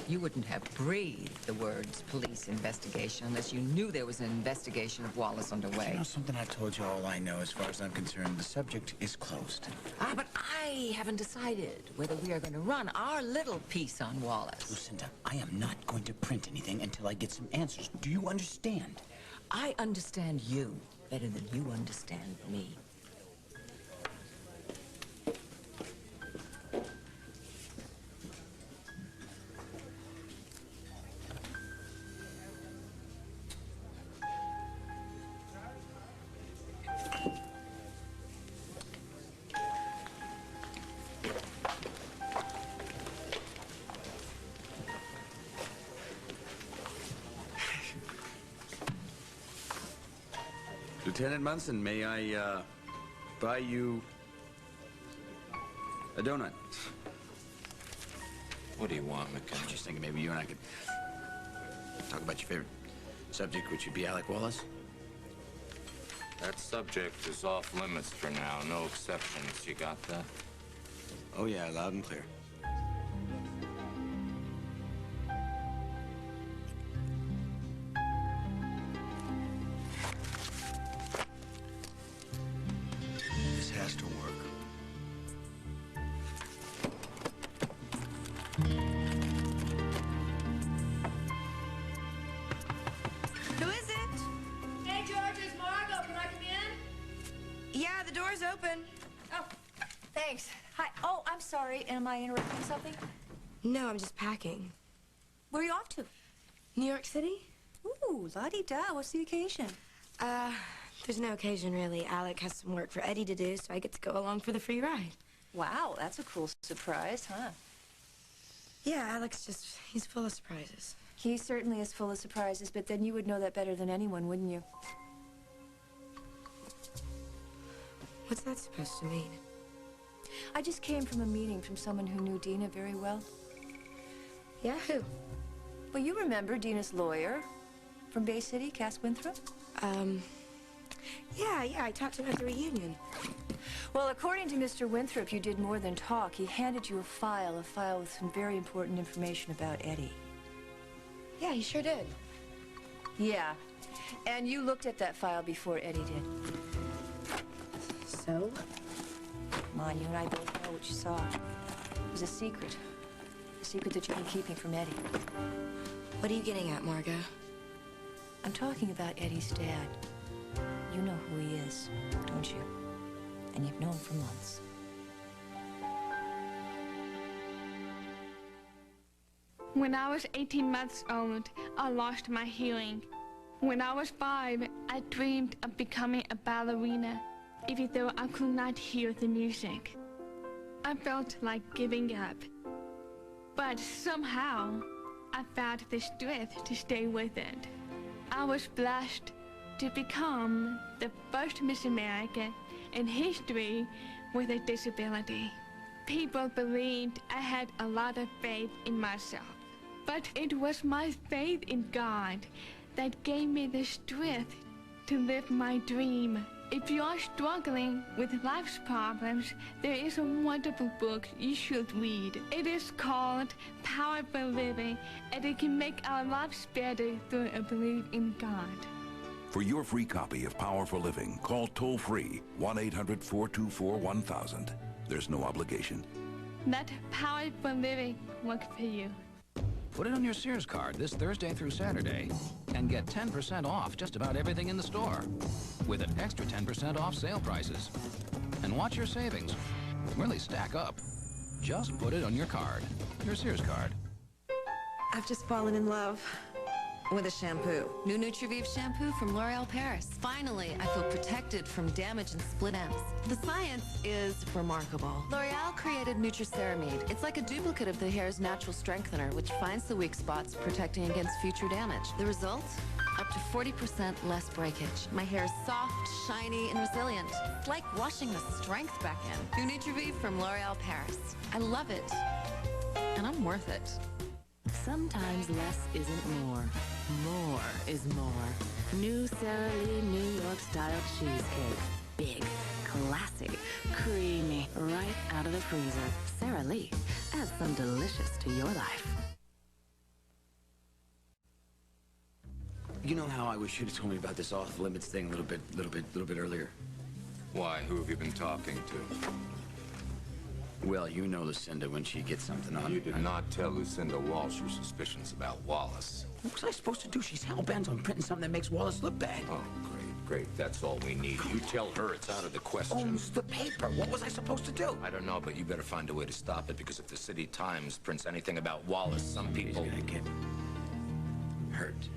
You wouldn't have breathed the words police investigation unless you knew there was an investigation of Wallace underway. You know something I told you? All I know, as far as I'm concerned, the subject is closed. But I haven't decided whether we are going to run our little piece on Wallace. Lucinda, I am not going to print anything until I get some answers. Do you understand? I understand you better than you understand me. Lieutenant Munson, may I, buy you a donut? What do you want, McKenna? I'm just thinking maybe you and I could talk about your favorite subject, which would be Alec Wallace. That subject is off limits for now. No exceptions. You got that? Oh, yeah, loud and clear. This has to work. Who is it? Hey, George, it's Margot. Can I come in? Yeah, the door's open. Oh, thanks. Hi. Oh, I'm sorry. Am I interrupting something? No, I'm just packing. Where are you off to? New York City? Ooh, la-di-da. What's the occasion? There's no occasion, really. Alec has some work for Eddie to do, so I get to go along for the free ride. Wow, that's a cool surprise, huh? Yeah, Alec's he's full of surprises. He certainly is full of surprises, but then you would know that better than anyone, wouldn't you? What's that supposed to mean? I just came from a meeting from someone who knew Dina very well. Yeah, who? Well, you remember Dina's lawyer from Bay City, Cass Winthrop? Yeah, I talked to him at the reunion. Well, according to Mr. Winthrop, you did more than talk. He handed you a file with some very important information about Eddie. Yeah, he sure did. Yeah, and you looked at that file before Eddie did. So? Come on, you and I both know what you saw. It was a secret. A secret that you've been keeping from Eddie. What are you getting at, Margot? I'm talking about Eddie's dad. You know who he is, don't you? And you've known him for months. When I was 18 months old, I lost my hearing. When I was 5, I dreamed of becoming a ballerina, even though I could not hear the music. I felt like giving up. But somehow, I found the strength to stay with it. I was blessed to become the first Miss America in history with a disability. People believed I had a lot of faith in myself. But it was my faith in God that gave me the strength to live my dream. If you are struggling with life's problems, there is a wonderful book you should read. It is called Powerful Living, and it can make our lives better through a belief in God. For your free copy of Powerful Living, call toll-free 1-800-424-1000. There's no obligation. Let Powerful Living work for you. Put it on your Sears card this Thursday through Saturday and get 10% off just about everything in the store with an extra 10% off sale prices. And watch your savings really stack up. Just put it on your card, your Sears card. I've just fallen in love with a shampoo. New Nutrivive shampoo from L'Oreal Paris. Finally, I feel protected from damage and split ends. The science is remarkable. L'Oreal created Nutriceramide. It's like a duplicate of the hair's natural strengthener, which finds the weak spots, protecting against future damage. The result? Up to 40% less breakage. My hair is soft, shiny, and resilient. It's like washing the strength back in. New Nutrivive from L'Oreal Paris. I love it. And I'm worth it. Sometimes less isn't more. More is more. New Sara Lee New York style cheesecake. Big, classy, creamy, right out of the freezer. Sara Lee, add some delicious to your life. You know how I wish you'd have told me about this off-limits thing a little bit earlier? Why? Who have you been talking to? Well, you know Lucinda when she gets something on. You did not tell Lucinda Walsh your suspicions about Wallace. What was I supposed to do? She's hell-bent on printing something that makes Wallace look bad. Oh, great. That's all we need. You tell her it's out of the question. Owns the paper. What was I supposed to do? I don't know, but you better find a way to stop it, because if the City Times prints anything about Wallace, some people... He's gonna get hurt.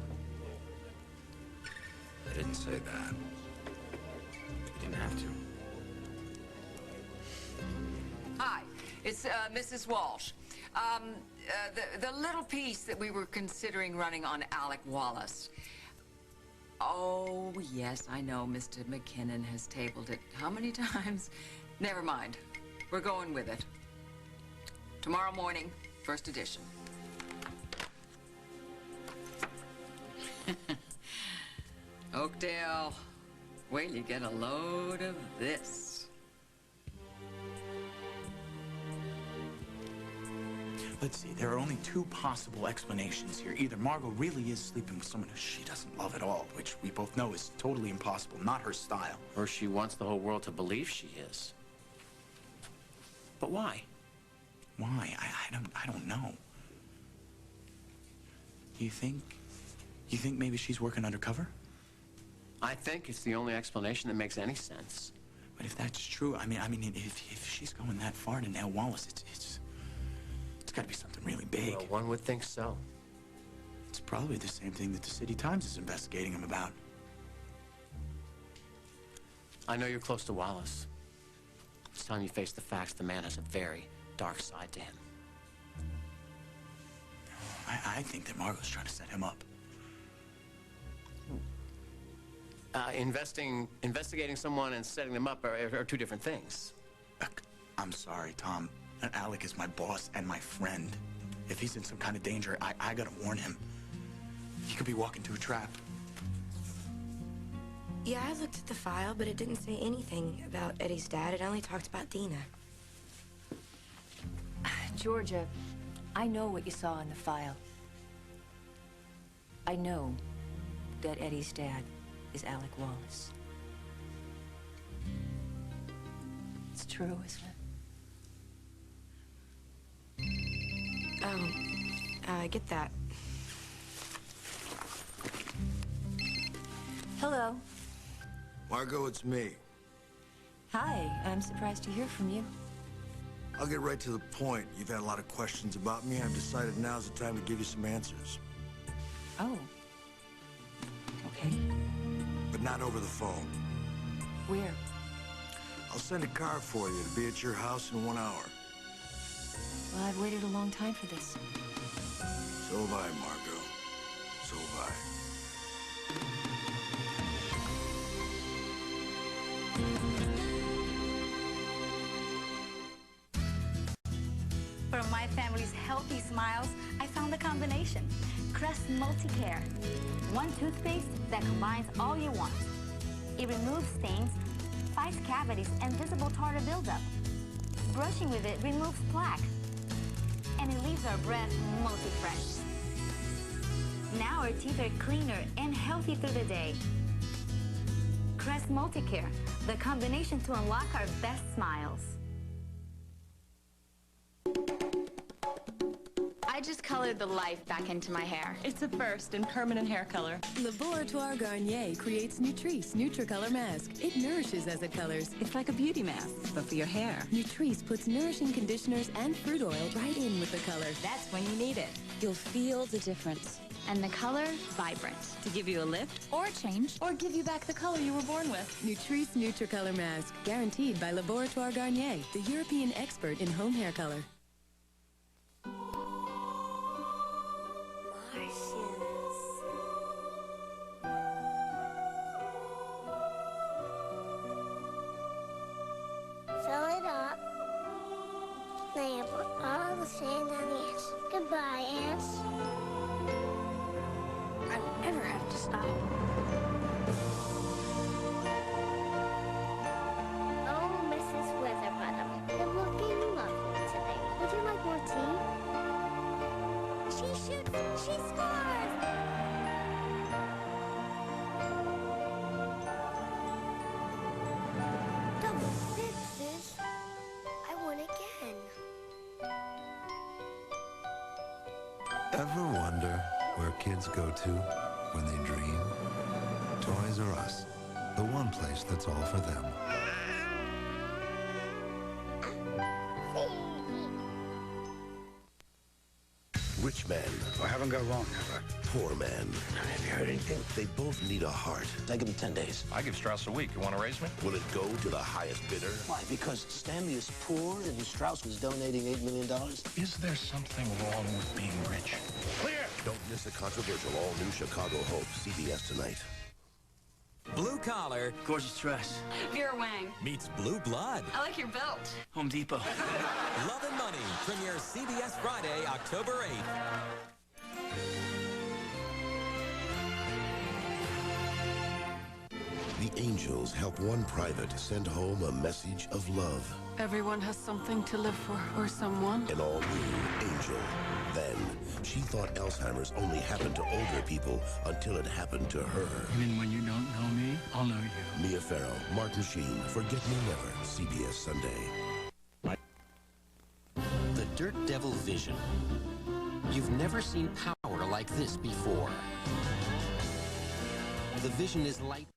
I didn't say that. You didn't have to. Hi, it's Mrs. Walsh. The little piece that we were considering running on Alec Wallace. Oh, yes, I know Mr. McKinnon has tabled it. How many times? Never mind. We're going with it. Tomorrow morning, first edition. Oakdale, wait till you get a load of this. Let's see, there are only two possible explanations here. Either Margot really is sleeping with someone who she doesn't love at all, which we both know is totally impossible, not her style. Or she wants the whole world to believe she is. But why? Why? I don't know. You think maybe she's working undercover? I think it's the only explanation that makes any sense. But if that's true, I mean, if she's going that far to nail Wallace, it's got to be something really big. Well, one would think so. It's probably the same thing that the City Times is investigating him about. I know you're close to Wallace. It's time you face the facts. The man has a very dark side to him. I think that Margot's trying to set him up. Investigating someone and setting them up are two different things. I'm sorry, Tom. Alec is my boss and my friend. If he's in some kind of danger, I gotta warn him. He could be walking to a trap. Yeah, I looked at the file, but it didn't say anything about Eddie's dad. It only talked about Dina. Georgia, I know what you saw in the file. I know that Eddie's dad is Alec Wallace. It's true, isn't it? Oh, I get that. Hello. Margot, it's me. Hi, I'm surprised to hear from you. I'll get right to the point. You've had a lot of questions about me. I've decided now's the time to give you some answers. Oh. Okay. But not over the phone. Where? I'll send a car for you to be at your house in 1 hour. Well, I've waited a long time for this. So have I, Margot. So have I. For my family's healthy smiles, I found a combination. Crest Multi-Care. One toothpaste that combines all you want. It removes stains, fights cavities and visible tartar buildup. Brushing with it removes plaque. And it leaves our breath multi-fresh. Now our teeth are cleaner and healthy through the day. Crest Multi-Care, the combination to unlock our best smiles. I just colored the life back into my hair. It's a first in permanent hair color. Laboratoire Garnier creates Nutrice Nutricolor Mask. It nourishes as it colors. It's like a beauty mask, but for your hair. Nutrice puts nourishing conditioners and fruit oil right in with the color. That's when you need it. You'll feel the difference. And the color, vibrant. To give you a lift, Or a change. or give you back the color you were born with. Nutrice Nutricolor Mask, guaranteed by Laboratoire Garnier, the European expert in home hair color. Fill it up. Then you put all the sand on the ants. Goodbye, ants. I never have to stop. Oh, Mrs. Witherbottom, you're looking lovely today. Would you like more tea? She shoots! She scores! Double sixes. I won again. Ever wonder where kids go to when they dream? Toys R Us, the one place that's all for them. Rich man. I haven't got long, have I? Poor man. Have you heard anything? They both need a heart. I give them 10 days. I give Strauss a week. You want to raise me? Will it go to the highest bidder? Why? Because Stanley is poor and Strauss was donating $8 million? Is there something wrong with being rich? Clear! Don't miss the controversial all-new Chicago Hope, CBS tonight. Blue Collar. Gorgeous dress. Vera Wang. Meets Blue Blood. I like your belt. Home Depot. Love and Money premieres CBS Friday, October 8th. The angels help one private send home a message of love. Everyone has something to live for, or someone. An all-new angel. Then, she thought Alzheimer's only happened to older people until it happened to her. You mean when you don't know me, I'll know you? Mia Farrow, Martin Sheen, Forget Me Never, CBS Sunday. The Dirt Devil Vision. You've never seen power like this before. The Vision is light.